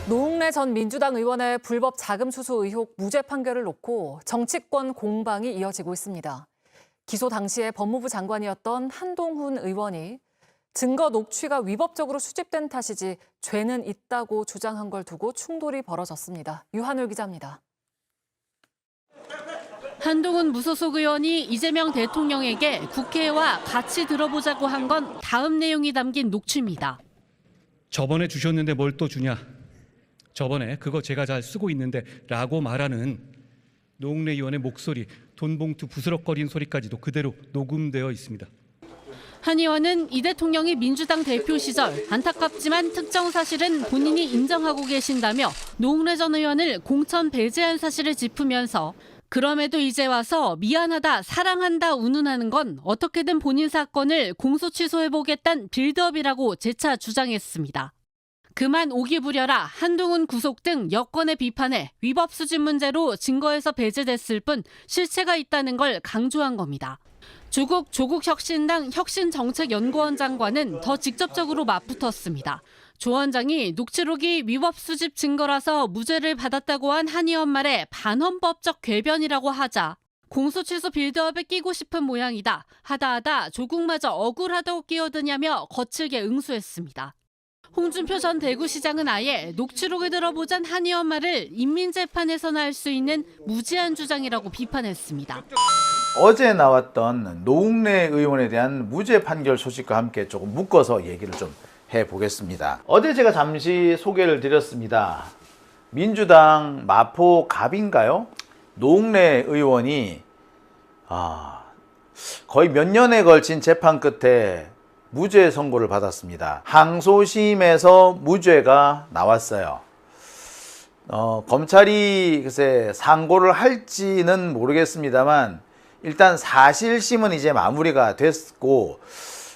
노웅래 전 민주당 의원의 불법 자금 수수 의혹 무죄 판결을 놓고 정치권 공방이 이어지고 있습니다. 기소 당시에 법무부 장관이었던 한동훈 의원이 증거 녹취가 위법적으로 수집된 탓이지 죄는 있다고 주장한 걸 두고 충돌이 벌어졌습니다. 유한울 기자입니다. 한동훈 무소속 의원이 이재명 대통령에게 국회와 같이 들어보자고 한 건 다음 내용이 담긴 녹취입니다. 저번에 주셨는데 뭘 또 주냐? 저번에 그거 제가 잘 쓰고 있는데 라고 말하는 노웅래 의원의 목소리, 돈봉투 부스럭거리는 소리까지도 그대로 녹음되어 있습니다. 한 의원은 이 대통령이 민주당 대표 시절 안타깝지만 특정 사실은 본인이 인정하고 계신다며 노웅래 전 의원을 공천 배제한 사실을 짚으면서 그럼에도 이제 와서 미안하다, 사랑한다 운운하는 건 어떻게든 본인 사건을 공소 취소해보겠다는 빌드업이라고 재차 주장했습니다. 그만 오기 부려라, 한동훈 구속 등 여권의 비판에 위법 수집 문제로 증거에서 배제됐을 뿐 실체가 있다는 걸 강조한 겁니다. 조국 혁신당 혁신정책연구원 장관은 더 직접적으로 맞붙었습니다. 조 원장이 녹취록이 위법 수집 증거라서 무죄를 받았다고 한 한 의원 말에 반헌법적 궤변이라고 하자 공소 취소 빌드업에 끼고 싶은 모양이다. 하다 조국마저 억울하다고 끼어드냐며 거칠게 응수했습니다. 홍준표 전 대구시장은 아예 녹취록을 들어보잔 한 의원 말을 인민재판에서나 할 수 있는 무지한 주장이라고 비판했습니다. 어제 나왔던 노웅래 의원에 대한 무죄 판결 소식과 함께 조금 묶어서 얘기를 좀 해보겠습니다. 어제 제가 잠시 소개를 드렸습니다. 민주당 마포갑인가요? 노웅래 의원이 거의 몇 년에 걸친 재판 끝에 무죄 선고를 받았습니다. 항소심에서 무죄가 나왔어요. 검찰이 글쎄 상고를 할지는 모르겠습니다만 일단 사실심은 이제 마무리가 됐고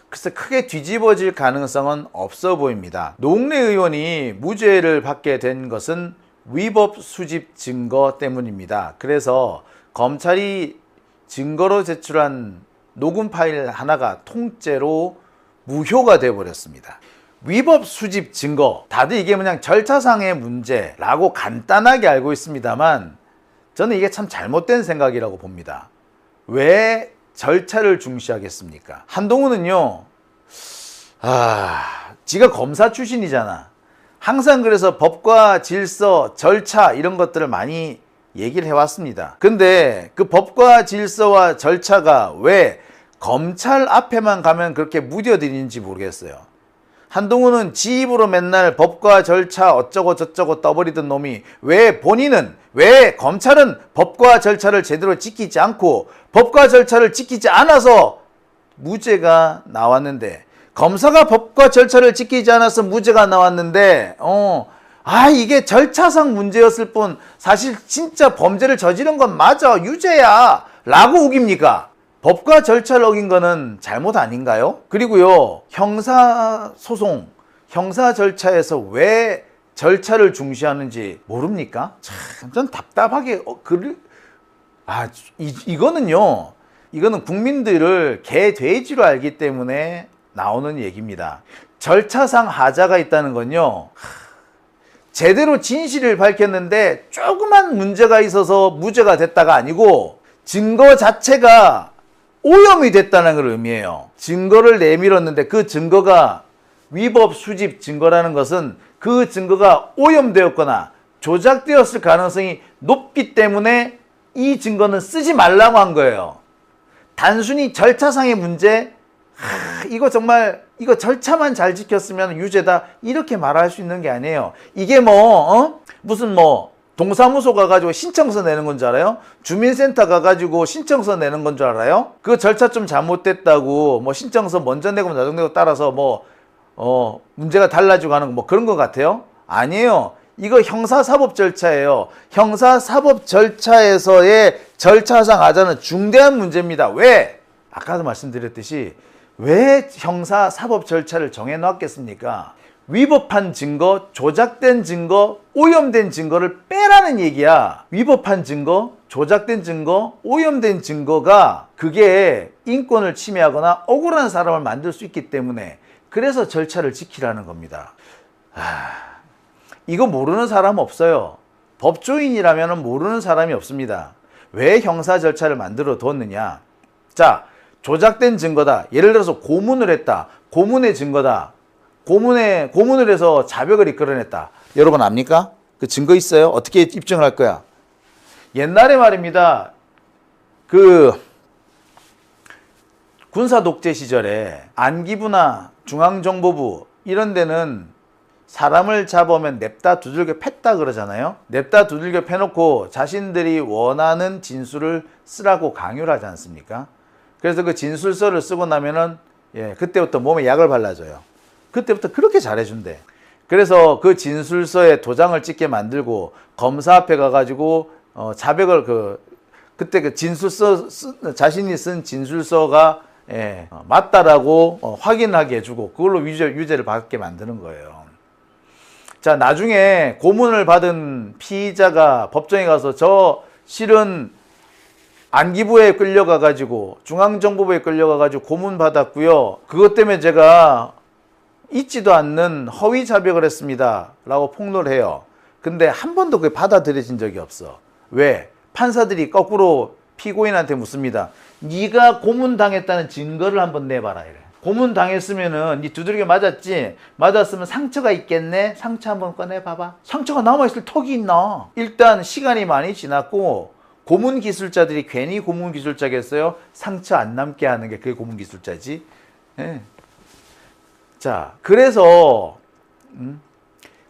글쎄 크게 뒤집어질 가능성은 없어 보입니다. 노웅래 의원이 무죄를 받게 된 것은 위법 수집 증거 때문입니다. 그래서 검찰이 증거로 제출한 녹음 파일 하나가 통째로 무효가 되어버렸습니다. 위법 수집 증거, 다들 이게 그냥 절차상의 문제라고 간단하게 알고 있습니다만 저는 이게 참 잘못된 생각이라고 봅니다. 왜 절차를 중시하겠습니까? 한동훈은요, 지가 검사 출신이잖아. 항상 그래서 법과 질서, 절차 이런 것들을 많이 얘기를 해왔습니다. 근데 그 법과 질서와 절차가 왜 검찰 앞에만 가면 그렇게 무뎌지는지 모르겠어요. 한동훈은 지 입으로 맨날 법과 절차 어쩌고 저쩌고 떠버리던 놈이 왜 검찰은 법과 절차를 제대로 지키지 않고 법과 절차를 지키지 않아서 무죄가 나왔는데, 검사가 법과 절차를 지키지 않아서 무죄가 나왔는데 이게 절차상 문제였을 뿐 사실 진짜 범죄를 저지른 건 맞아, 유죄야 라고 우깁니까? 법과 절차를 어긴 거는 잘못 아닌가요? 그리고요, 형사소송, 형사 절차에서 왜 절차를 중시하는지 모릅니까? 참, 전 답답하게, 이거는 국민들을 개, 돼지로 알기 때문에 나오는 얘기입니다. 절차상 하자가 있다는 건요, 제대로 진실을 밝혔는데 조그만 문제가 있어서 무죄가 됐다가 아니고 증거 자체가 오염이 됐다는 걸 의미해요. 증거를 내밀었는데 그 증거가 위법 수집 증거라는 것은 그 증거가 오염되었거나 조작되었을 가능성이 높기 때문에 이 증거는 쓰지 말라고 한 거예요. 단순히 절차상의 문제, 이거 절차만 잘 지켰으면 유죄다 이렇게 말할 수 있는 게 아니에요. 이게 무슨 동사무소 가가지고 신청서 내는 건 줄 알아요? 주민센터 가가지고 신청서 내는 건 줄 알아요? 그 절차 좀 잘못됐다고 신청서 먼저 내고 나중 내고 따라서 문제가 달라지고 하는 거 그런 것 같아요? 아니에요. 이거 형사사법 절차예요. 형사사법 절차에서의 절차상 하자는 중대한 문제입니다. 왜? 아까도 말씀드렸듯이 왜 형사사법 절차를 정해놨겠습니까? 위법한 증거, 조작된 증거, 오염된 증거를 빼라는 얘기야. 위법한 증거, 조작된 증거, 오염된 증거가 그게 인권을 침해하거나 억울한 사람을 만들 수 있기 때문에 그래서 절차를 지키라는 겁니다. 이거 모르는 사람 없어요. 법조인이라면 모르는 사람이 없습니다. 왜 형사 절차를 만들어 뒀느냐. 자, 조작된 증거다. 예를 들어서 고문을 했다. 고문의 증거다. 고문을 해서 자백을 이끌어냈다. 여러분 압니까? 그 증거 있어요? 어떻게 입증을 할 거야? 옛날에 말입니다. 그 군사 독재 시절에 안기부나 중앙정보부 이런 데는 사람을 잡으면 냅다 두들겨 팼다 그러잖아요. 냅다 두들겨 패놓고 자신들이 원하는 진술을 쓰라고 강요를 하지 않습니까? 그래서 그 진술서를 쓰고 나면은 그때부터 몸에 약을 발라줘요. 그때부터 그렇게 잘해준대. 그래서 그 진술서에 도장을 찍게 만들고 검사 앞에 가가지고 자백을 그때 그 진술서 자신이 쓴 진술서가 맞다라고 확인하게 해주고 그걸로 유죄를 받게 만드는 거예요. 자, 나중에 고문을 받은 피의자가 법정에 가서 저 실은 안기부에 끌려가가지고 중앙정보부에 끌려가가지고 고문 받았고요. 그것 때문에 제가 있지도 않는 허위 자백을 했습니다. 라고 폭로를 해요. 근데 한 번도 그게 받아들여진 적이 없어. 왜? 판사들이 거꾸로 피고인한테 묻습니다. 네가 고문당했다는 증거를 한번 내봐라 이래. 고문당했으면은 네 두들겨 맞았지? 맞았으면 상처가 있겠네? 상처 한번 꺼내봐봐. 상처가 남아있을 턱이 있나? 일단 시간이 많이 지났고 고문기술자들이 괜히 고문기술자겠어요? 상처 안 남게 하는 게 그게 고문기술자지. 예. 자, 그래서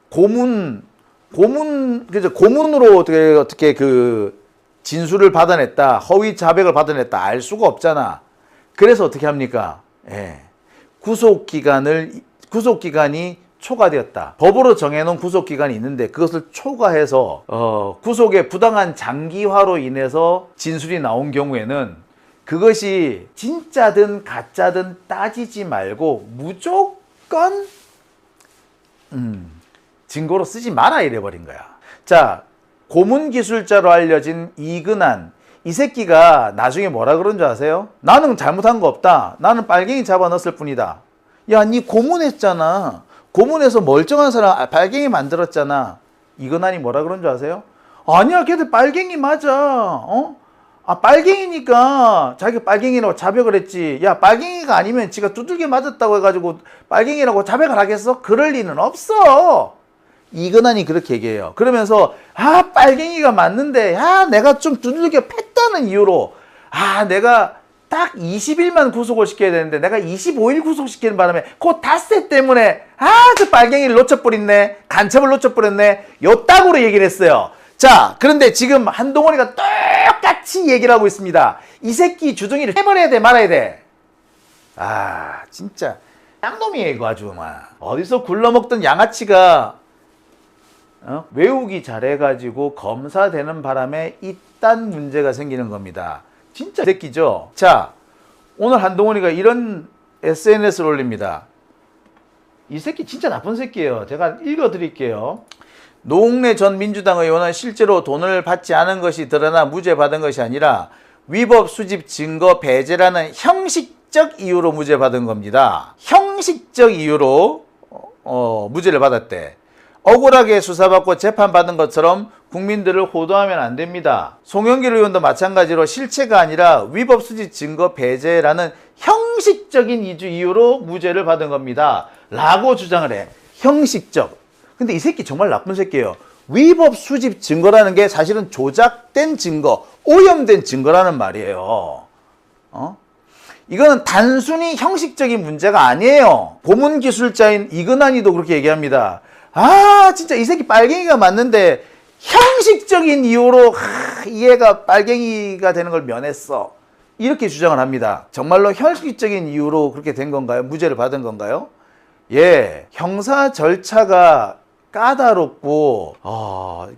그래서 고문으로 어떻게 그 진술을 받아냈다, 허위 자백을 받아냈다 알 수가 없잖아. 그래서 어떻게 합니까? 구속기간이 초과되었다. 법으로 정해놓은 구속기간이 있는데 그것을 초과해서 구속의 부당한 장기화로 인해서 진술이 나온 경우에는 그것이 진짜든 가짜든 따지지 말고 무조건 증거로 쓰지 마라 이래버린 거야. 자, 고문기술자로 알려진 이근한 이 새끼가 나중에 뭐라 그런 줄 아세요? 나는 잘못한 거 없다. 나는 빨갱이 잡아넣었을 뿐이다. 야, 니 고문했잖아. 고문해서 멀쩡한 사람 빨갱이 만들었잖아. 이근한이 뭐라 그런 줄 아세요? 아니야, 걔들 빨갱이 맞아. 빨갱이니까 자기가 빨갱이라고 자백을 했지. 야, 빨갱이가 아니면 지가 두들겨 맞았다고 해가지고 빨갱이라고 자백을 하겠어? 그럴 리는 없어. 이근한이 그렇게 얘기해요. 그러면서 빨갱이가 맞는데 내가 좀 두들겨 팼다는 이유로 내가 딱 20일만 구속을 시켜야 되는데 내가 25일 구속시키는 바람에 그 닷새 때문에 저 빨갱이를 놓쳐버렸네. 간첩을 놓쳐버렸네. 요따구로 얘기를 했어요. 자, 그런데 지금 한동훈이가 똑같이 얘기를 하고 있습니다. 이 새끼 주둥이를 해버려야 돼 말아야 돼. 진짜 쌍놈이에요 이거 아주 막. 어디서 굴러먹던 양아치가 외우기 잘해가지고 검사 되는 바람에 이딴 문제가 생기는 겁니다. 진짜 새끼죠. 자, 오늘 한동훈이가 이런 SNS를 올립니다. 이 새끼 진짜 나쁜 새끼예요. 제가 읽어드릴게요. 노웅래 전 민주당 의원은 실제로 돈을 받지 않은 것이 드러나 무죄 받은 것이 아니라 위법 수집 증거 배제라는 형식적 이유로 무죄 받은 겁니다. 형식적 이유로 무죄를 받았대. 억울하게 수사받고 재판받은 것처럼 국민들을 호도하면 안 됩니다. 송영길 의원도 마찬가지로 실체가 아니라 위법 수집 증거 배제라는 형식적인 이유로 무죄를 받은 겁니다. 라고 주장을 해. 형식적. 근데 이 새끼 정말 나쁜 새끼예요. 위법 수집 증거라는 게 사실은 조작된 증거, 오염된 증거라는 말이에요. 이거는 단순히 형식적인 문제가 아니에요. 고문기술자인 이근한이도 그렇게 얘기합니다. 진짜 이 새끼 빨갱이가 맞는데 형식적인 이유로 얘가 빨갱이가 되는 걸 면했어. 이렇게 주장을 합니다. 정말로 형식적인 이유로 그렇게 된 건가요? 무죄를 받은 건가요? 예, 형사 절차가 까다롭고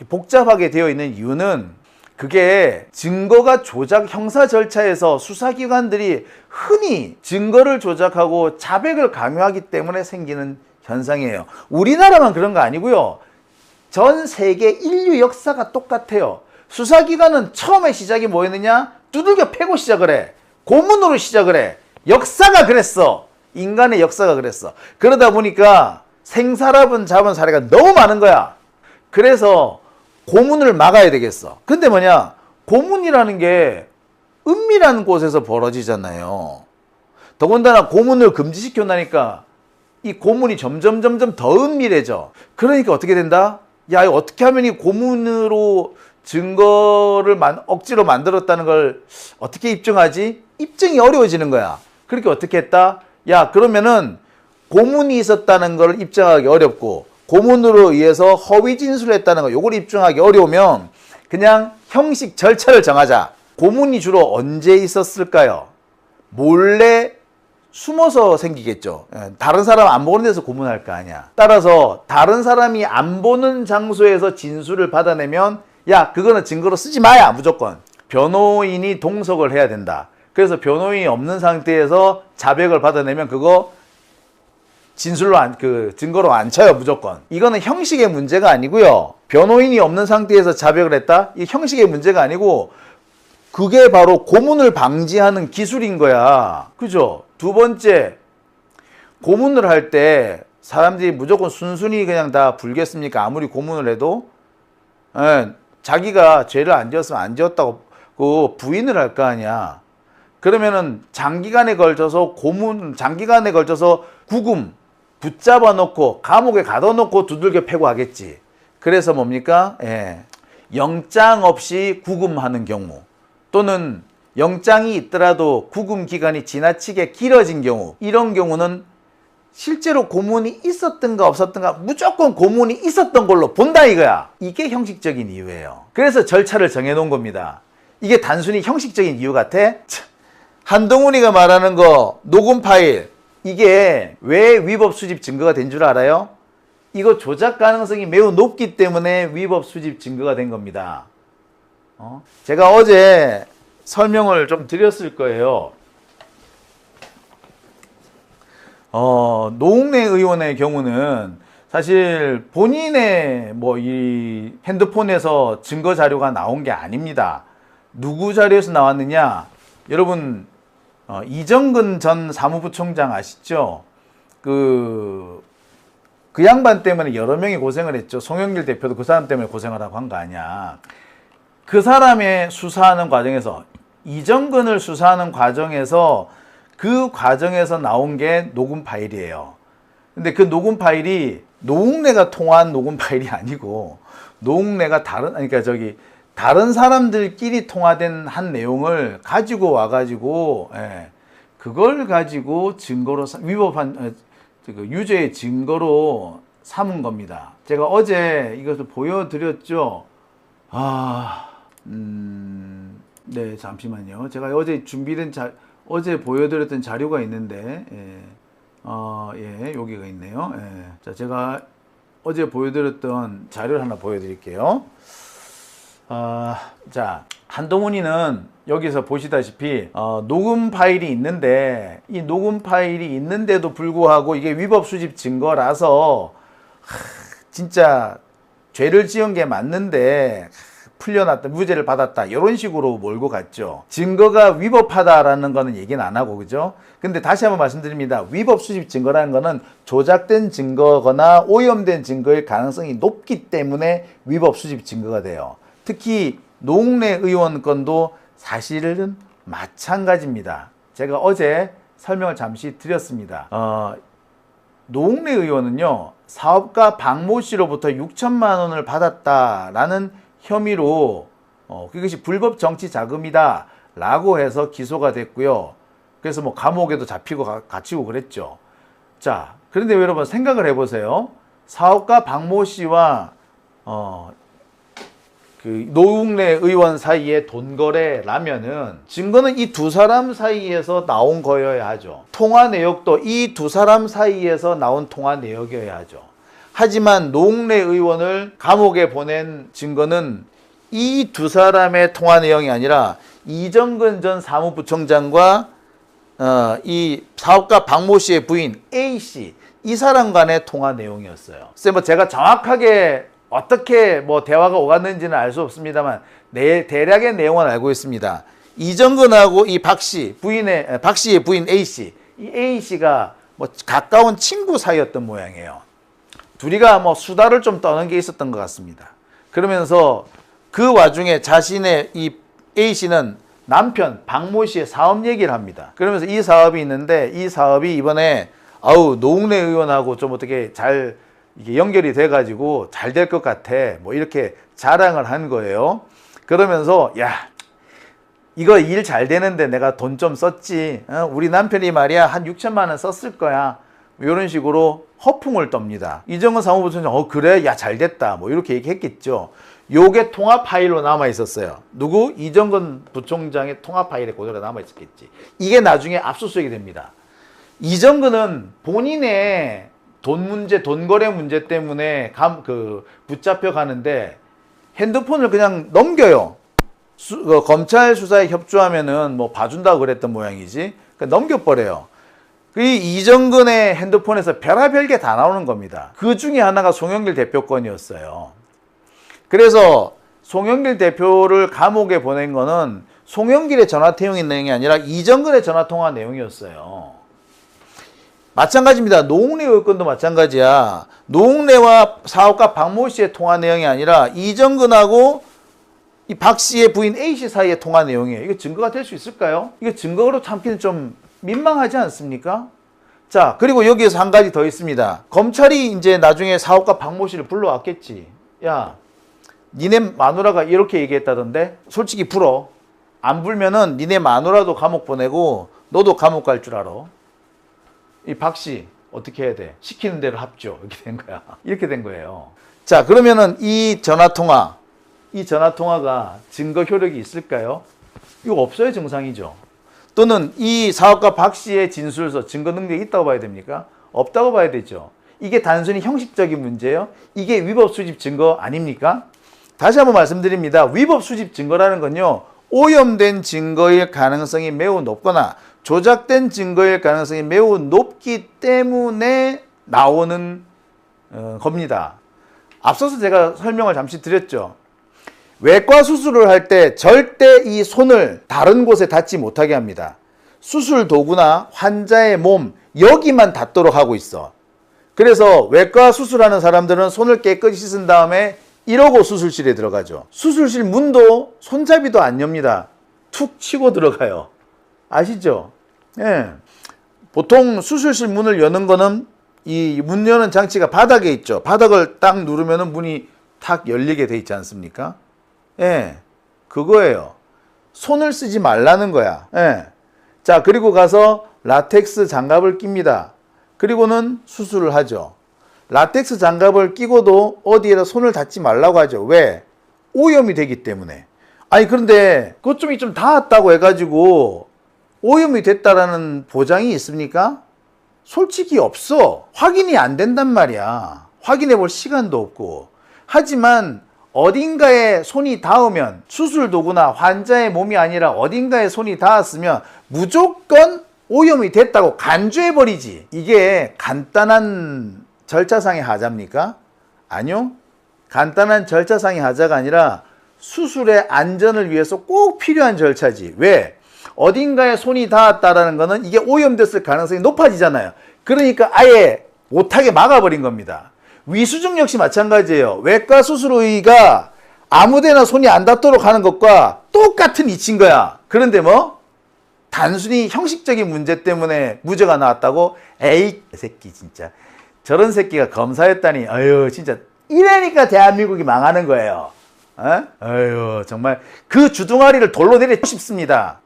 복잡하게 되어 있는 이유는 그게 증거가 형사 절차에서 수사기관들이 흔히 증거를 조작하고 자백을 강요하기 때문에 생기는 현상이에요. 우리나라만 그런 거 아니고요. 전 세계 인류 역사가 똑같아요. 수사기관은 처음에 시작이 뭐였느냐? 두들겨 패고 시작을 해. 고문으로 시작을 해. 역사가 그랬어. 인간의 역사가 그랬어. 그러다 보니까 생사랍은 잡은 사례가 너무 많은 거야. 그래서 고문을 막아야 되겠어. 근데 뭐냐? 고문이라는 게 은밀한 곳에서 벌어지잖아요. 더군다나 고문을 금지시켜 나니까 이 고문이 점점 더 은밀해져. 그러니까 어떻게 된다? 야, 이거 어떻게 하면 이 고문으로 증거를 억지로 만들었다는 걸 어떻게 입증하지? 입증이 어려워지는 거야. 그렇게 어떻게 했다? 야, 그러면은 고문이 있었다는 걸 입증하기 어렵고 고문으로 의해서 허위 진술을 했다는 거 요걸 입증하기 어려우면 그냥 형식 절차를 정하자. 고문이 주로 언제 있었을까요? 몰래 숨어서 생기겠죠. 다른 사람 안 보는 데서 고문할 거 아니야. 따라서 다른 사람이 안 보는 장소에서 진술을 받아내면 야, 그거는 증거로 쓰지 마야, 무조건. 변호인이 동석을 해야 된다. 그래서 변호인이 없는 상태에서 자백을 받아내면 그거 진술로 증거로 안 쳐요, 무조건. 이거는 형식의 문제가 아니고요. 변호인이 없는 상태에서 자백을 했다? 이 형식의 문제가 아니고 그게 바로 고문을 방지하는 기술인 거야. 그죠? 두 번째, 고문을 할 때 사람들이 무조건 순순히 그냥 다 불겠습니까? 아무리 고문을 해도? 자기가 죄를 안 지었으면 안 지었다고 부인을 할 거 아니야. 그러면은 장기간에 걸쳐서 구금, 붙잡아 놓고 감옥에 가둬 놓고 두들겨 패고 하겠지. 그래서 뭡니까? 영장 없이 구금하는 경우 또는 영장이 있더라도 구금 기간이 지나치게 길어진 경우, 이런 경우는 실제로 고문이 있었던가 없었던가 무조건 고문이 있었던 걸로 본다 이거야. 이게 형식적인 이유예요. 그래서 절차를 정해놓은 겁니다. 이게 단순히 형식적인 이유 같아? 한동훈이가 말하는 거 녹음 파일, 이게 왜 위법 수집 증거가 된 줄 알아요? 이거 조작 가능성이 매우 높기 때문에 위법 수집 증거가 된 겁니다. 제가 어제 설명을 좀 드렸을 거예요. 노웅래 의원의 경우는 사실 본인의 이 핸드폰에서 증거 자료가 나온 게 아닙니다. 누구 자료에서 나왔느냐? 여러분, 이정근 전 사무부총장 아시죠? 그 양반 때문에 여러 명이 고생을 했죠. 송영길 대표도 그 사람 때문에 고생을 하고 한 거 아니야. 그 사람의 수사하는 과정에서, 이정근을 수사하는 과정에서 그 과정에서 나온 게 녹음 파일이에요. 근데 그 녹음 파일이 노웅래가 통화한 녹음 파일이 아니고 노웅래가 다른 사람들끼리 통화된 한 내용을 가지고 와가지고 그걸 가지고 증거로 위법한 유죄의 증거로 삼은 겁니다. 제가 어제 이것을 보여드렸죠. 네, 잠시만요. 제가 어제 어제 보여드렸던 자료가 있는데, 여기가 있네요. 자, 제가 어제 보여드렸던 자료를 하나 보여드릴게요. 자, 한동훈이는 여기서 보시다시피, 녹음 파일이 있는데, 이 녹음 파일이 있는데도 불구하고 이게 위법 수집 증거라서, 진짜 죄를 지은 게 맞는데, 풀려났다, 무죄를 받았다, 이런 식으로 몰고 갔죠. 증거가 위법하다라는 거는 얘기는 안 하고, 그죠? 근데 다시 한번 말씀드립니다. 위법 수집 증거라는 거는 조작된 증거거나 오염된 증거일 가능성이 높기 때문에 위법 수집 증거가 돼요. 특히 노웅래 의원 건도 사실은 마찬가지입니다. 제가 어제 설명을 잠시 드렸습니다. 노웅래 의원은요, 사업가 박모 씨로부터 6천만 원을 받았다라는 혐의로 그것이 불법 정치 자금이다 라고 해서 기소가 됐고요. 그래서 감옥에도 잡히고 갇히고 그랬죠. 자, 그런데 여러분 생각을 해보세요. 사업가 박모 씨와 그 노웅래 의원 사이의 돈 거래라면은 증거는 이 두 사람 사이에서 나온 거여야 하죠. 통화 내역도 이 두 사람 사이에서 나온 통화 내역이어야 하죠. 하지만 노웅래 의원을 감옥에 보낸 증거는 이 두 사람의 통화 내용이 아니라 이정근 전 사무부총장과 이 사업가 박모 씨의 부인 A 씨, 이 사람 간의 통화 내용이었어요. 쌤, 제가 정확하게 어떻게 대화가 오갔는지는 알 수 없습니다만 대략의 내용은 알고 있습니다. 이정근하고 이 박 씨의 부인 A 씨, 이 A 씨가 가까운 친구 사이였던 모양이에요. 둘이가 뭐 수다를 좀 떠는 게 있었던 것 같습니다. 그러면서 그 와중에 자신의 이 A씨는 남편 박모 씨의 사업 얘기를 합니다. 그러면서 이 사업이 있는데 이 사업이 이번에 노웅래 의원하고 좀 어떻게 잘 이게 연결이 돼가지고 잘 될 것 같아. 뭐 이렇게 자랑을 한 거예요. 그러면서 야, 이거 일 잘 되는데 내가 돈 좀 썼지. 우리 남편이 말이야 한 6천만 원 썼을 거야. 이런 식으로 허풍을 떱니다. 이정근 사무부총장 그래? 야, 잘 됐다. 뭐 이렇게 얘기했겠죠. 요게 통화 파일로 남아 있었어요. 누구? 이정근 부총장의 통화 파일에 그대로 남아 있었겠지. 이게 나중에 압수수색이 됩니다. 이정근은 본인의 돈 문제, 돈 거래 문제 때문에 붙잡혀 가는데 핸드폰을 그냥 넘겨요. 검찰 수사에 협조하면은 뭐 봐준다고 그랬던 모양이지. 그러니까 넘겨버려요. 이 이정근의 핸드폰에서 별의별 게 다 나오는 겁니다. 그 중에 하나가 송영길 대표 건이었어요. 그래서 송영길 대표를 감옥에 보낸 거는 송영길의 전화통화 내용이 아니라 이정근의 전화통화 내용이었어요. 마찬가지입니다. 노웅래 의혹 건도 마찬가지야. 노웅래와 사업가 박모 씨의 통화 내용이 아니라 이정근하고 이 박 씨의 부인 A 씨 사이의 통화 내용이에요. 이거 증거가 될 수 있을까요? 이거 증거로 참기는 좀 민망하지 않습니까? 자, 그리고 여기에서 한 가지 더 있습니다. 검찰이 이제 나중에 사업가 박모 씨를 불러왔겠지. 야, 니네 마누라가 이렇게 얘기했다던데? 솔직히 불어. 안 불면은 니네 마누라도 감옥 보내고 너도 감옥 갈 줄 알아. 이 박 씨 어떻게 해야 돼? 시키는 대로 합죠. 이렇게 된 거야. 이렇게 된 거예요. 자, 그러면은 이 전화통화가 증거 효력이 있을까요? 이거 없어야 정상이죠. 또는 이 사업가 박 씨의 진술서 증거 능력이 있다고 봐야 됩니까? 없다고 봐야 되죠. 이게 단순히 형식적인 문제예요. 이게 위법 수집 증거 아닙니까? 다시 한번 말씀드립니다. 위법 수집 증거라는 건요, 오염된 증거일 가능성이 매우 높거나 조작된 증거일 가능성이 매우 높기 때문에 나오는 겁니다. 앞서서 제가 설명을 잠시 드렸죠. 외과 수술을 할 때 절대 이 손을 다른 곳에 닿지 못하게 합니다. 수술 도구나 환자의 몸 여기만 닿도록 하고 있어. 그래서 외과 수술하는 사람들은 손을 깨끗이 씻은 다음에 이러고 수술실에 들어가죠. 수술실 문도 손잡이도 안 엽니다. 툭 치고 들어가요. 아시죠? 예. 보통 수술실 문을 여는 거는 이 문 여는 장치가 바닥에 있죠. 바닥을 딱 누르면은 문이 탁 열리게 돼 있지 않습니까? 예. 그거예요. 손을 쓰지 말라는 거야. 예. 자, 그리고 가서 라텍스 장갑을 낍니다. 그리고는 수술을 하죠. 라텍스 장갑을 끼고도 어디에다 손을 닿지 말라고 하죠. 왜? 오염이 되기 때문에. 아니, 그런데 그것 좀 닿았다고 해가지고 오염이 됐다라는 보장이 있습니까? 솔직히 없어. 확인이 안 된단 말이야. 확인해 볼 시간도 없고. 하지만 어딘가에 손이 닿으면, 수술 도구나 환자의 몸이 아니라 어딘가에 손이 닿았으면 무조건 오염이 됐다고 간주해 버리지. 이게 간단한 절차상의 하자입니까? 아니요. 간단한 절차상의 하자가 아니라 수술의 안전을 위해서 꼭 필요한 절차지. 왜? 어딘가에 손이 닿았다라는 거는 이게 오염됐을 가능성이 높아지잖아요. 그러니까 아예 못하게 막아버린 겁니다. 위수증 역시 마찬가지예요. 외과 수술 의의가 아무데나 손이 안 닿도록 하는 것과 똑같은 이치인 거야. 그런데 뭐 단순히 형식적인 문제 때문에 무죄가 나왔다고? 에이, 새끼 진짜. 저런 새끼가 검사였다니. 아유, 진짜 이러니까 대한민국이 망하는 거예요. 아유, 정말 그 주둥아리를 돌로 내리고 싶습니다.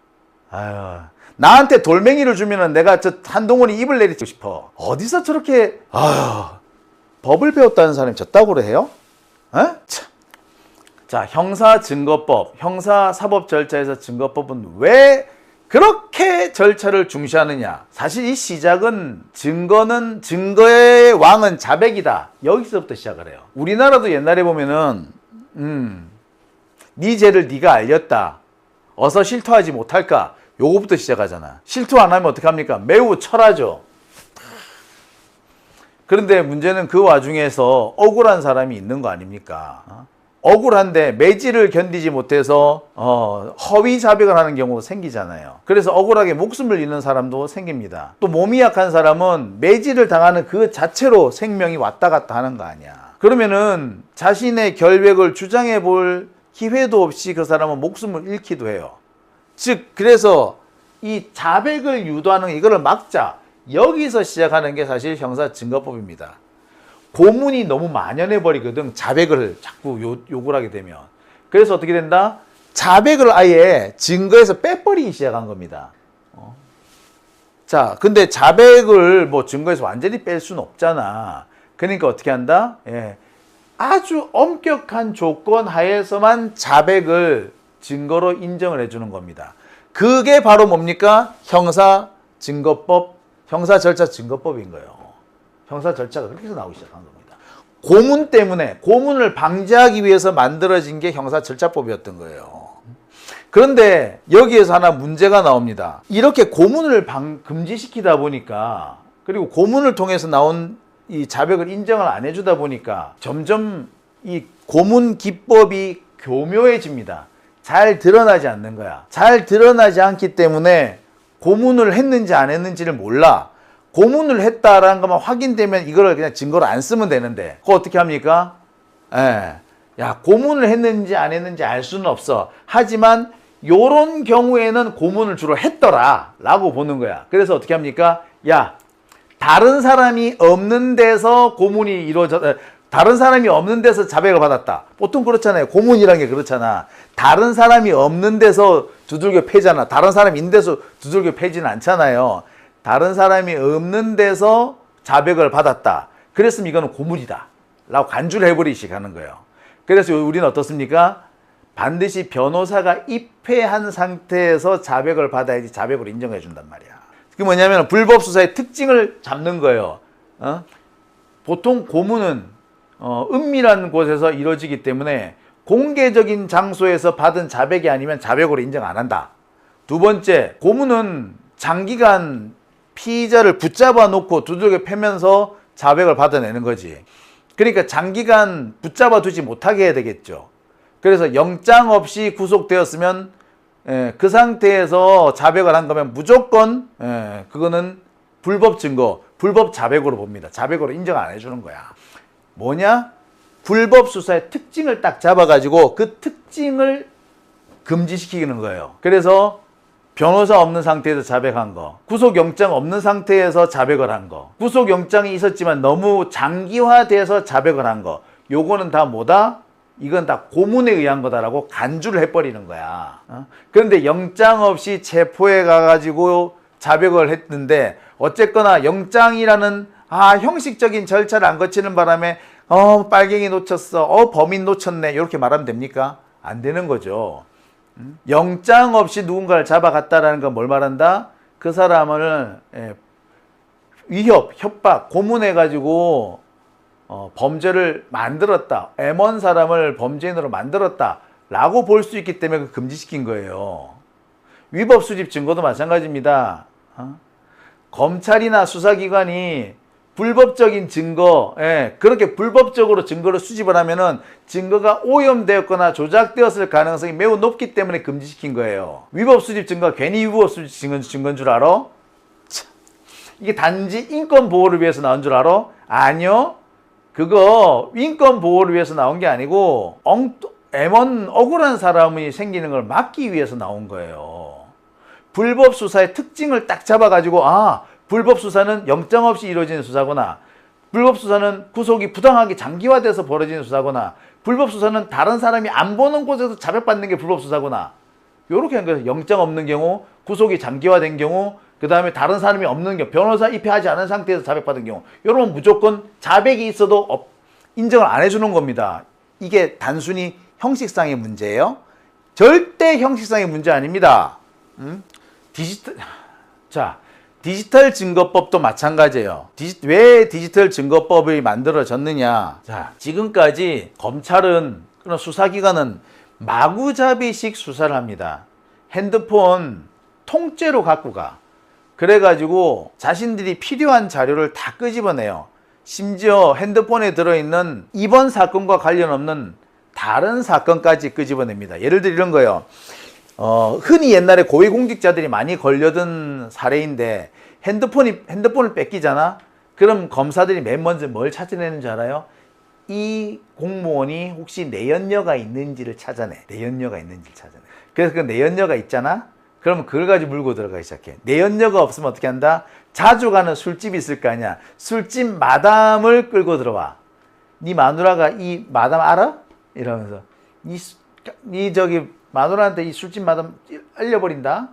아유, 나한테 돌멩이를 주면은 내가 저 한동훈이 입을 내리고 싶어. 어디서 저렇게 법을 배웠다는 사람이 저따구로 해요? 참. 자, 형사증거법, 형사사법 절차에서 증거법은 왜 그렇게 절차를 중시하느냐? 사실 이 시작은 증거의 왕은 자백이다. 여기서부터 시작을 해요. 우리나라도 옛날에 보면은 네 죄를 네가 알렸다. 어서 실토하지 못할까? 요거부터 시작하잖아. 실토 안 하면 어떡합니까? 매우 철하죠. 그런데 문제는 그 와중에서 억울한 사람이 있는 거 아닙니까? 억울한데 매질을 견디지 못해서 허위 자백을 하는 경우도 생기잖아요. 그래서 억울하게 목숨을 잃는 사람도 생깁니다. 또 몸이 약한 사람은 매질을 당하는 그 자체로 생명이 왔다 갔다 하는 거 아니야. 그러면은 자신의 결백을 주장해 볼 기회도 없이 그 사람은 목숨을 잃기도 해요. 즉 그래서 이 자백을 유도하는 이거를 막자, 여기서 시작하는 게 사실 형사증거법입니다. 고문이 너무 만연해 버리거든, 자백을 자꾸 요구를 하게 되면. 그래서 어떻게 된다? 자백을 아예 증거에서 빼버리기 시작한 겁니다. 자, 근데 자백을 뭐 증거에서 완전히 뺄 수는 없잖아. 그러니까 어떻게 한다? 예. 아주 엄격한 조건 하에서만 자백을 증거로 인정을 해주는 겁니다. 그게 바로 뭡니까? 형사증거법, 형사절차증거법인 거예요. 형사 절차가 그렇게 해서 나오기 시작한 겁니다. 고문 때문에, 고문을 방지하기 위해서 만들어진 게 형사절차법이었던 거예요. 그런데 여기에서 하나 문제가 나옵니다. 이렇게 고문을 금지시키다 보니까, 그리고 고문을 통해서 나온 이 자백을 인정을 안 해주다 보니까 점점 이 고문 기법이 교묘해집니다. 잘 드러나지 않는 거야. 잘 드러나지 않기 때문에 고문을 했는지 안 했는지를 몰라. 고문을 했다라는 것만 확인되면 이거를 그냥 증거로 안 쓰면 되는데, 그거 어떻게 합니까? 야, 고문을 했는지 안 했는지 알 수는 없어. 하지만 요런 경우에는 고문을 주로 했더라 라고 보는 거야. 그래서 어떻게 합니까? 야, 다른 사람이 없는 데서 고문이 다른 사람이 없는 데서 자백을 받았다. 보통 그렇잖아요. 고문이란 게 그렇잖아. 다른 사람이 없는 데서 두들겨 패잖아. 다른 사람이 있는 데서 두들겨 패지는 않잖아요. 다른 사람이 없는 데서 자백을 받았다. 그랬으면 이거는 고문이다 라고 간주를 해버리시게 하는 거예요. 그래서 우리는 어떻습니까? 반드시 변호사가 입회한 상태에서 자백을 받아야지 자백으로 인정해 준단 말이야. 그게 뭐냐면 불법 수사의 특징을 잡는 거예요. 보통 고문은 은밀한 곳에서 이루어지기 때문에 공개적인 장소에서 받은 자백이 아니면 자백으로 인정 안 한다. 두 번째, 고문은 장기간 피의자를 붙잡아 놓고 두들겨 패면서 자백을 받아내는 거지. 그러니까 장기간 붙잡아 두지 못하게 해야 되겠죠. 그래서 영장 없이 구속되었으면 그 상태에서 자백을 한 거면 무조건 그거는 불법 증거, 불법 자백으로 봅니다. 자백으로 인정 안 해주는 거야. 뭐냐? 불법 수사의 특징을 딱 잡아가지고 그 특징을 금지시키는 거예요. 그래서 변호사 없는 상태에서 자백한 거, 구속영장 없는 상태에서 자백을 한 거, 구속영장이 있었지만 너무 장기화돼서 자백을 한 거, 요거는 다 뭐다? 이건 다 고문에 의한 거다라고 간주를 해버리는 거야. 그런데 영장 없이 체포해 가가지고 자백을 했는데, 어쨌거나 영장이라는 형식적인 절차를 안 거치는 바람에 빨갱이 놓쳤어, 범인 놓쳤네, 이렇게 말하면 됩니까? 안 되는 거죠. 영장 없이 누군가를 잡아갔다라는 건 뭘 말한다? 그 사람을 위협, 협박, 고문해가지고 범죄를 만들었다, M1 사람을 범죄인으로 만들었다 라고 볼 수 있기 때문에 그 금지시킨 거예요. 위법 수집 증거도 마찬가지입니다. 검찰이나 수사기관이 불법적인 증거, 그렇게 불법적으로 증거를 수집을 하면은 증거가 오염되었거나 조작되었을 가능성이 매우 높기 때문에 금지시킨 거예요. 위법 수집 증거가 괜히 위법 수집 증거인 줄 알아? 참, 이게 단지 인권 보호를 위해서 나온 줄 알아? 아니요. 그거 인권 보호를 위해서 나온 게 아니고 M1 억울한 사람이 생기는 걸 막기 위해서 나온 거예요. 불법 수사의 특징을 딱 잡아가지고 불법 수사는 영장 없이 이루어지는 수사구나, 불법 수사는 구속이 부당하게 장기화돼서 벌어지는 수사구나, 불법 수사는 다른 사람이 안 보는 곳에서 자백받는 게 불법 수사구나, 요렇게 한 거예요. 영장 없는 경우, 구속이 장기화된 경우, 그 다음에 다른 사람이 없는 경우, 변호사 입회하지 않은 상태에서 자백받은 경우, 요러면 무조건 자백이 있어도 인정을 안 해주는 겁니다. 이게 단순히 형식상의 문제예요. 절대 형식상의 문제 아닙니다. 디지털 증거법도 마찬가지예요. 왜 디지털 증거법이 만들어졌느냐? 자, 지금까지 검찰은, 그런 수사기관은 마구잡이식 수사를 합니다. 핸드폰 통째로 갖고 가. 그래가지고 자신들이 필요한 자료를 다 끄집어내요. 심지어 핸드폰에 들어있는 이번 사건과 관련 없는 다른 사건까지 끄집어냅니다. 예를 들어 이런 거예요. 흔히 옛날에 고위공직자들이 많이 걸려든 사례인데 핸드폰을 뺏기잖아. 그럼 검사들이 맨 먼저 뭘 찾아내는 줄 알아요? 이 공무원이 혹시 내연녀가 있는지를 찾아내. 내연녀가 있는지를 찾아내. 그래서 그 내연녀가 있잖아. 그러면 그걸 가지고 물고 들어가기 시작해. 내연녀가 없으면 어떻게 한다? 자주 가는 술집이 있을 거 아니야. 술집 마담을 끌고 들어와. 네 마누라가 이 마담 알아? 이러면서 이 저기 마누라한테 이 술집 마담 알려버린다.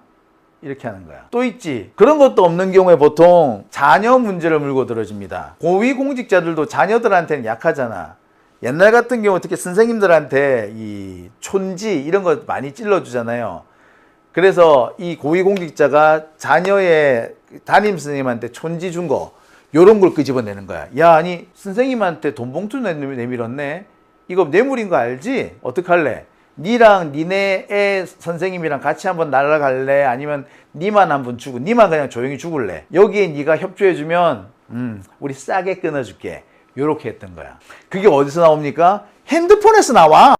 이렇게 하는 거야. 또 있지. 그런 것도 없는 경우에 보통 자녀 문제를 물고 들어줍니다. 고위공직자들도 자녀들한테는 약하잖아. 옛날 같은 경우 특히 선생님들한테 이 촌지 이런 거 많이 찔러주잖아요. 그래서 이 고위공직자가 자녀의 담임 선생님한테 촌지 준 거 요런 걸 끄집어내는 거야. 야, 아니 선생님한테 돈 봉투 내밀었네. 이거 뇌물인 거 알지? 어떡할래? 니랑 니네 애 선생님이랑 같이 한번 날아갈래? 아니면 니만 한번 주고 니만 그냥 조용히 죽을래? 여기에 니가 협조해주면 우리 싸게 끊어줄게. 요렇게 했던 거야. 그게 어디서 나옵니까? 핸드폰에서 나와.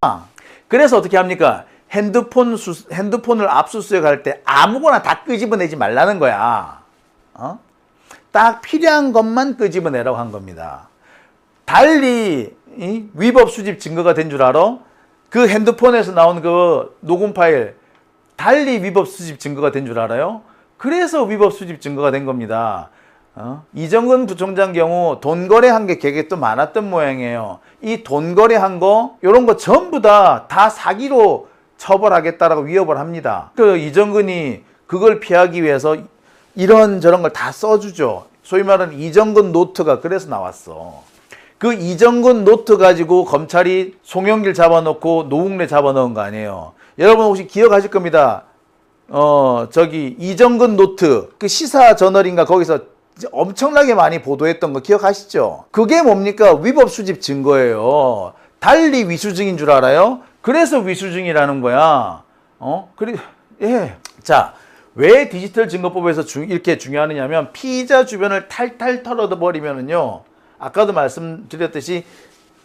그래서 어떻게 합니까? 핸드폰을 압수수색할 때 아무거나 다 끄집어내지 말라는 거야. 딱 필요한 것만 끄집어내라고 한 겁니다. 달리 위법 수집 증거가 된 줄 알아? 그 핸드폰에서 나온 그 녹음 파일 달리 위법 수집 증거가 된 줄 알아요? 그래서 위법 수집 증거가 된 겁니다. 이정근 부총장 경우 돈 거래한 게 되게 또 많았던 모양이에요. 이 돈 거래한 거 이런 거 전부 다 사기로 처벌하겠다라고 위협을 합니다. 그 이정근이 그걸 피하기 위해서 이런저런 걸 다 써주죠. 소위 말하는 이정근 노트가 그래서 나왔어. 그 이정근 노트 가지고 검찰이 송영길 잡아놓고 노웅래 잡아넣은 거 아니에요. 여러분 혹시 기억하실 겁니다. 저기 이정근 노트 그 시사 저널인가 거기서 엄청나게 많이 보도했던 거 기억하시죠? 그게 뭡니까? 위법 수집 증거예요. 달리 위수증인 줄 알아요? 그래서 위수증이라는 거야. 예. 자, 왜 디지털 증거법에서 이렇게 중요하느냐면 피의자 주변을 탈탈 털어버리면은요. 아까도 말씀드렸듯이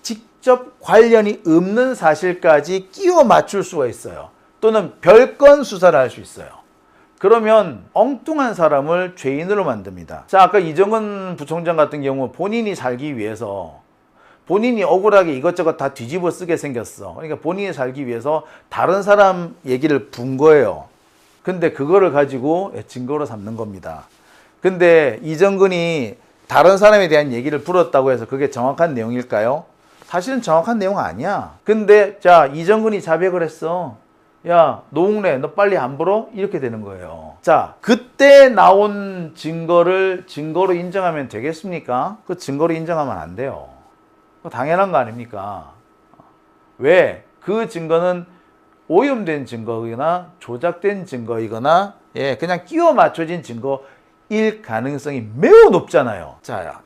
직접 관련이 없는 사실까지 끼워 맞출 수가 있어요. 또는 별건 수사를 할 수 있어요. 그러면 엉뚱한 사람을 죄인으로 만듭니다. 자, 아까 이정근 부총장 같은 경우 본인이 살기 위해서 본인이 억울하게 이것저것 다 뒤집어 쓰게 생겼어. 그러니까 본인이 살기 위해서 다른 사람 얘기를 분 거예요. 근데 그거를 가지고 증거로 삼는 겁니다. 근데 이정근이 다른 사람에 대한 얘기를 풀었다고 해서 그게 정확한 내용일까요? 사실은 정확한 내용 아니야. 근데 자, 이정근이 자백을 했어. 야, 노웅래 너 빨리 안 불어? 이렇게 되는 거예요. 자, 그때 나온 증거를 증거로 인정하면 되겠습니까? 그 증거로 인정하면 안 돼요. 당연한 거 아닙니까? 왜? 그 증거는 오염된 증거이거나 조작된 증거이거나 그냥 끼워 맞춰진 증거일 가능성이 매우 높잖아요. 자,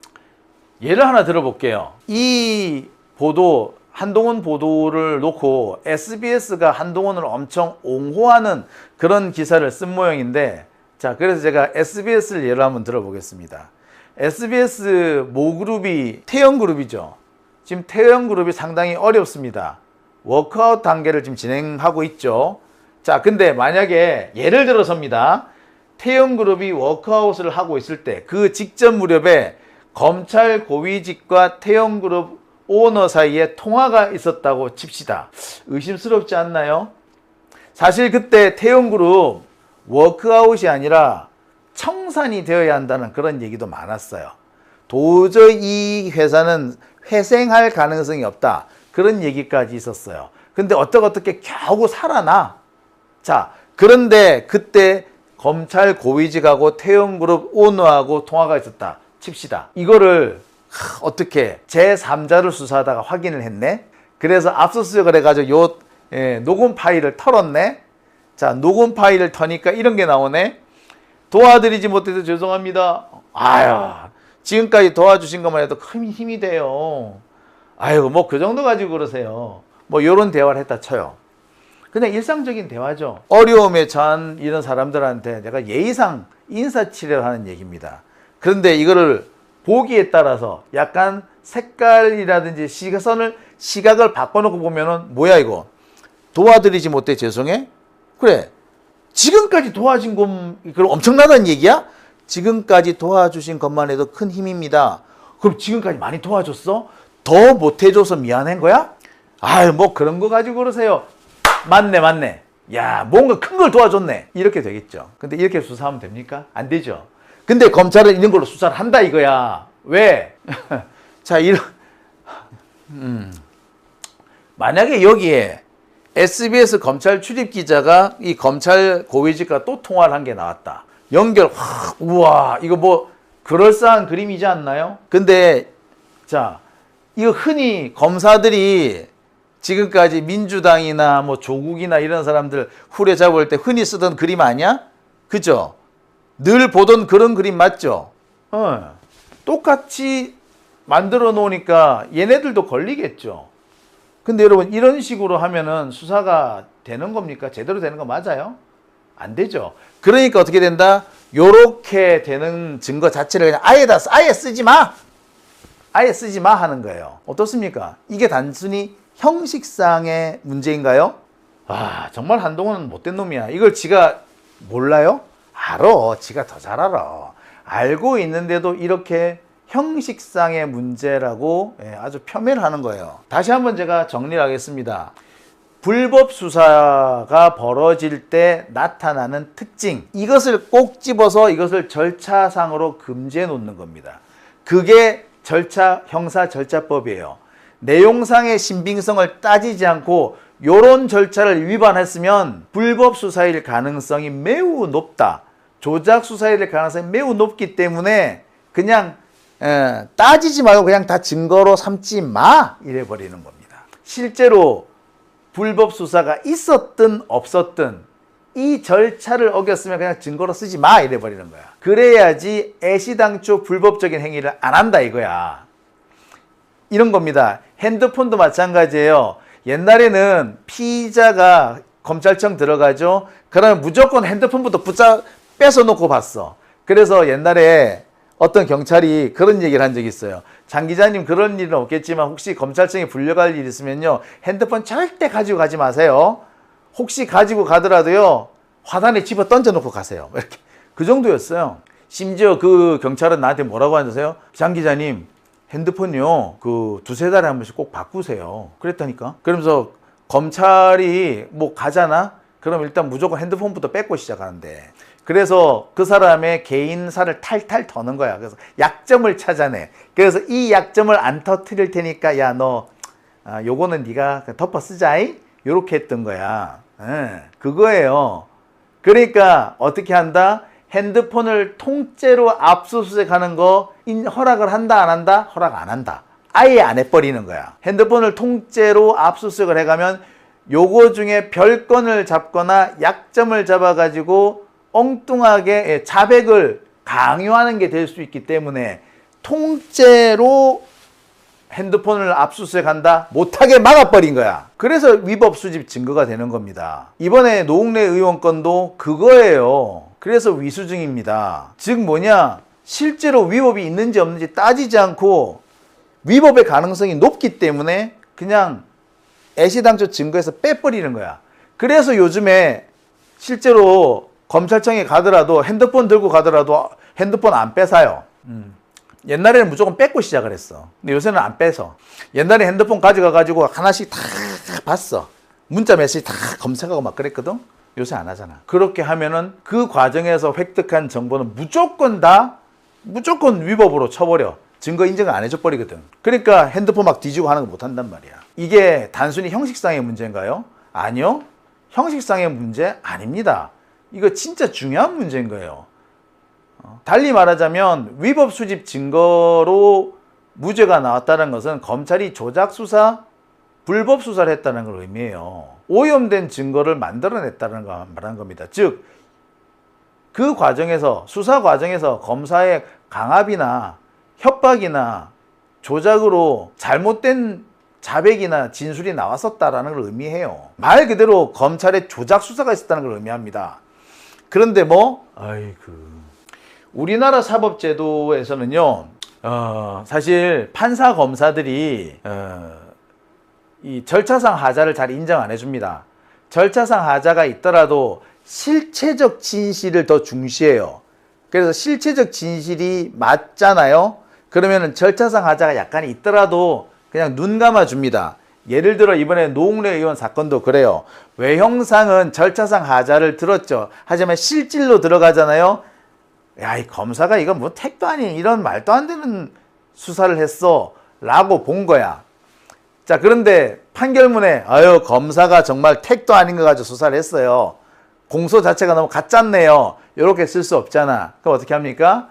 예를 하나 들어볼게요. 이 보도, 한동훈 보도를 놓고 SBS가 한동훈을 엄청 옹호하는 그런 기사를 쓴 모양인데, 자, 그래서 제가 SBS를 예를 한번 들어보겠습니다. SBS 모그룹이 태영그룹이죠. 지금 태영그룹이 상당히 어렵습니다. 워크아웃 단계를 지금 진행하고 있죠. 자, 근데 만약에 예를 들어서입니다. 태영그룹이 워크아웃을 하고 있을 때 그 직전 무렵에 검찰 고위직과 태영그룹 오너 사이에 통화가 있었다고 칩시다. 의심스럽지 않나요? 사실 그때 태영그룹 워크아웃이 아니라 청산이 되어야 한다는 그런 얘기도 많았어요. 도저히 이 회사는 회생할 가능성이 없다. 그런 얘기까지 있었어요. 근데 어떻게 겨우 살아나. 자, 그런데 그때 검찰 고위직하고 태영그룹 오너하고 통화가 있었다 칩시다. 이거를 어떻게 제3자를 수사하다가 확인을 했네. 그래서 압수수색을 해가지고 요 녹음 파일을 털었네. 자, 녹음 파일을 터니까 이런 게 나오네. 도와드리지 못해서 죄송합니다. 아유, 지금까지 도와주신 것만 해도 큰 힘이 돼요. 아유, 뭐 그 정도 가지고 그러세요. 뭐 요런 대화를 했다 쳐요. 그냥 일상적인 대화죠. 어려움에 처한 이런 사람들한테 내가 예의상 인사치레를 하는 얘기입니다. 그런데 이거를 보기에 따라서 약간 색깔이라든지 시각을 바꿔놓고 보면은 뭐야 이거 도와드리지 못해 죄송해? 그래 지금까지 도와준 건 그럼 엄청나다는 얘기야? 지금까지 도와주신 것만 해도 큰 힘입니다. 그럼 지금까지 많이 도와줬어? 더 못해줘서 미안한 거야? 아유 뭐 그런 거 가지고 그러세요. 맞네. 야 뭔가 큰 걸 도와줬네. 이렇게 되겠죠. 근데 이렇게 수사하면 됩니까? 안 되죠. 근데 검찰은 이런 걸로 수사를 한다 이거야. 왜? 자 만약에 여기에 SBS 검찰 출입 기자가 이 검찰 고위직과 또 통화를 한 게 나왔다. 우와 이거 뭐 그럴싸한 그림이지 않나요? 근데 자 이거 흔히 검사들이 지금까지 민주당이나 뭐 조국이나 이런 사람들 후려잡을 때 흔히 쓰던 그림 아니야? 그죠? 늘 보던 그런 그림 맞죠? 똑같이 만들어 놓으니까 얘네들도 걸리겠죠. 근데 여러분 이런 식으로 하면은 수사가 되는 겁니까? 제대로 되는 거 맞아요? 안 되죠. 그러니까 어떻게 된다? 요렇게 되는 증거 자체를 그냥 아예 쓰지 마! 아예 쓰지 마 하는 거예요. 어떻습니까? 이게 단순히 형식상의 문제인가요? 아, 정말 한동훈은 못된 놈이야. 이걸 지가 몰라요? 알아. 지가 더 잘 알아. 알고 있는데도 이렇게 형식상의 문제라고 아주 폄훼하는 거예요. 다시 한번 제가 정리를 하겠습니다. 불법 수사가 벌어질 때 나타나는 특징, 이것을 꼭 집어서 이것을 절차상으로 금지해 놓는 겁니다. 그게 형사 절차법이에요. 내용상의 신빙성을 따지지 않고 이런 절차를 위반했으면 불법 수사일 가능성이 매우 높다. 조작 수사일 가능성이 매우 높기 때문에 그냥 따지지 말고 그냥 다 증거로 삼지 마 이래 버리는 겁니다. 실제로 불법 수사가 있었든 없었든 이 절차를 어겼으면 그냥 증거로 쓰지 마 이래 버리는 거야. 그래야지 애시당초 불법적인 행위를 안 한다 이거야. 이런 겁니다. 핸드폰도 마찬가지예요. 옛날에는 피의자가 검찰청 들어가죠. 그러면 무조건 핸드폰부터 뺏어 놓고 봤어. 그래서 옛날에 어떤 경찰이 그런 얘기를 한 적이 있어요. 장 기자님 그런 일은 없겠지만 혹시 검찰청에 불려갈 일 있으면요. 핸드폰 절대 가지고 가지 마세요. 혹시 가지고 가더라도요. 화단에 집어 던져 놓고 가세요. 이렇게. 그 정도였어요. 심지어 그 경찰은 나한테 뭐라고 하세요? 장 기자님 핸드폰요. 그 두세 달에 한 번씩 꼭 바꾸세요. 그랬다니까. 그러면서 검찰이 뭐 가잖아? 그럼 일단 무조건 핸드폰부터 뺏고 시작하는데. 그래서 그 사람의 개인사를 탈탈 터는 거야. 그래서 약점을 찾아내. 그래서 이 약점을 안 터뜨릴 테니까 야 너 요거는 네가 덮어 쓰자이? 요렇게 했던 거야. 그거예요. 그러니까 어떻게 한다? 핸드폰을 통째로 압수수색하는 거 허락을 한다 안 한다? 허락 안 한다. 아예 안 해버리는 거야. 핸드폰을 통째로 압수수색을 해가면 요거 중에 별건을 잡거나 약점을 잡아가지고 엉뚱하게 자백을 강요하는 게 될 수 있기 때문에 통째로 핸드폰을 압수수색한다? 못하게 막아버린 거야. 그래서 위법 수집 증거가 되는 겁니다. 이번에 노웅래 의원 건도 그거예요. 그래서 위수증입니다. 즉 뭐냐? 실제로 위법이 있는지 없는지 따지지 않고 위법의 가능성이 높기 때문에 그냥 애시당초 증거에서 빼버리는 거야. 그래서 요즘에 실제로 검찰청에 가더라도 핸드폰 들고 가더라도 핸드폰 안 뺏어요. 옛날에는 무조건 뺏고 시작을 했어. 근데 요새는 안 뺏어. 옛날에 핸드폰 가져가가지고 하나씩 다 봤어. 문자 메시지 다 검색하고 막 그랬거든. 요새 안 하잖아. 그렇게 하면은 그 과정에서 획득한 정보는 무조건 위법으로 쳐버려. 증거 인정을 안 해줘 버리거든. 그러니까 핸드폰 막 뒤지고 하는 거 못 한단 말이야. 이게 단순히 형식상의 문제인가요? 아니요. 형식상의 문제 아닙니다. 이거 진짜 중요한 문제인 거예요. 달리 말하자면 위법 수집 증거로 무죄가 나왔다는 것은 검찰이 조작 수사, 불법 수사를 했다는 걸 의미해요. 오염된 증거를 만들어냈다는 걸 말하는 겁니다. 즉, 그 과정에서, 수사 과정에서 검사의 강압이나 협박이나 조작으로 잘못된 자백이나 진술이 나왔었다라는 걸 의미해요. 말 그대로 검찰의 조작 수사가 있었다는 걸 의미합니다. 그런데 우리나라 사법제도에서는요, 사실 판사 검사들이 이 절차상 하자를 잘 인정 안 해줍니다. 절차상 하자가 있더라도 실체적 진실을 더 중시해요. 그래서 실체적 진실이 맞잖아요. 그러면은 절차상 하자가 약간 있더라도 그냥 눈 감아 줍니다. 예를 들어 이번에 노웅래 의원 사건도 그래요. 외형상은 절차상 하자를 들었죠. 하지만 실질로 들어가잖아요. 야, 이 검사가 이거 뭐 택도 아닌 이런 말도 안 되는 수사를 했어 라고 본 거야. 자, 그런데 판결문에 검사가 정말 택도 아닌 거 가지고 수사를 했어요. 공소 자체가 너무 가짜네요. 이렇게 쓸 수 없잖아. 그럼 어떻게 합니까?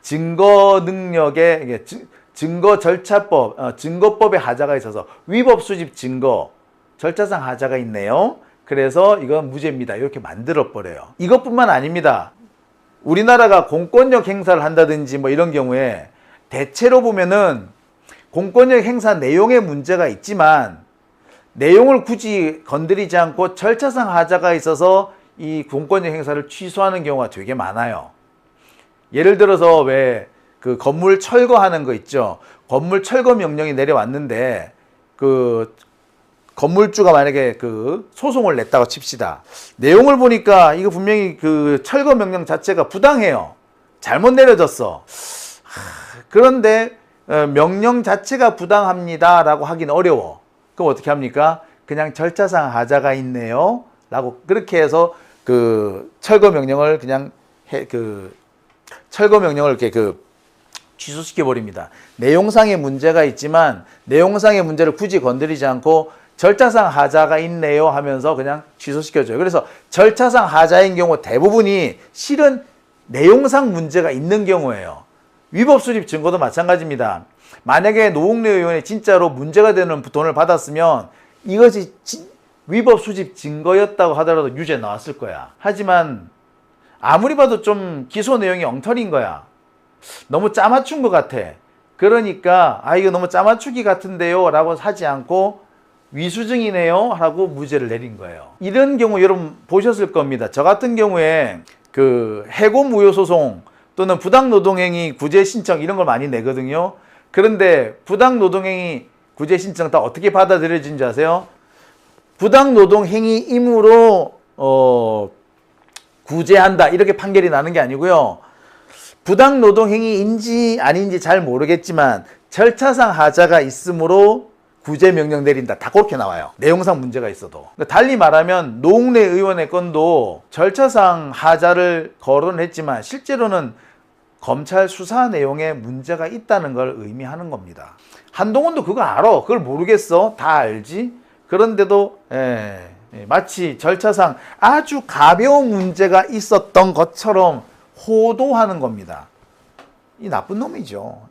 증거 능력에 이게 증거 절차법, 증거법에 하자가 있어서 위법 수집 증거, 절차상 하자가 있네요. 그래서 이건 무죄입니다. 이렇게 만들어 버려요. 이것뿐만 아닙니다. 우리나라가 공권력 행사를 한다든지 뭐 이런 경우에 대체로 보면은 공권력 행사 내용에 문제가 있지만 내용을 굳이 건드리지 않고 절차상 하자가 있어서 이 공권력 행사를 취소하는 경우가 되게 많아요. 예를 들어서 왜 그 건물 철거하는 거 있죠. 건물 철거 명령이 내려왔는데 그 건물주가 만약에 그 소송을 냈다고 칩시다. 내용을 보니까 이거 분명히 그 철거 명령 자체가 부당해요. 잘못 내려졌어. 그런데 명령 자체가 부당합니다 라고 하긴 어려워. 그럼 어떻게 합니까? 그냥 절차상 하자가 있네요 라고 그렇게 해서 그 철거 명령을 그냥 철거 명령을 이렇게 취소시켜 버립니다. 내용상의 문제가 있지만 내용상의 문제를 굳이 건드리지 않고 절차상 하자가 있네요 하면서 그냥 취소시켜줘요. 그래서 절차상 하자인 경우 대부분이 실은 내용상 문제가 있는 경우예요. 위법 수집 증거도 마찬가지입니다. 만약에 노웅래 의원이 진짜로 문제가 되는 돈을 받았으면 이것이 위법 수집 증거였다고 하더라도 유죄 나왔을 거야. 하지만 아무리 봐도 좀 기소 내용이 엉터리인 거야. 너무 짜맞춘 것 같아. 그러니까 이거 너무 짜맞추기 같은데요 라고 하지 않고 위수증이네요 하고 무죄를 내린 거예요. 이런 경우 여러분 보셨을 겁니다. 저 같은 경우에 그 해고 무효 소송 또는 부당노동행위 구제 신청 이런 걸 많이 내거든요. 그런데 부당노동행위 구제 신청 다 어떻게 받아들여진지 아세요? 부당노동행위이므로 구제한다 이렇게 판결이 나는 게 아니고요. 부당노동행위인지 아닌지 잘 모르겠지만 절차상 하자가 있으므로 구제 명령 내린다. 다 그렇게 나와요. 내용상 문제가 있어도. 달리 말하면 노웅래 의원의 건도 절차상 하자를 거론했지만 실제로는 검찰 수사 내용에 문제가 있다는 걸 의미하는 겁니다. 한동훈도 그거 알아. 그걸 모르겠어. 다 알지. 그런데도 마치 절차상 아주 가벼운 문제가 있었던 것처럼 호도하는 겁니다. 이 나쁜 놈이죠.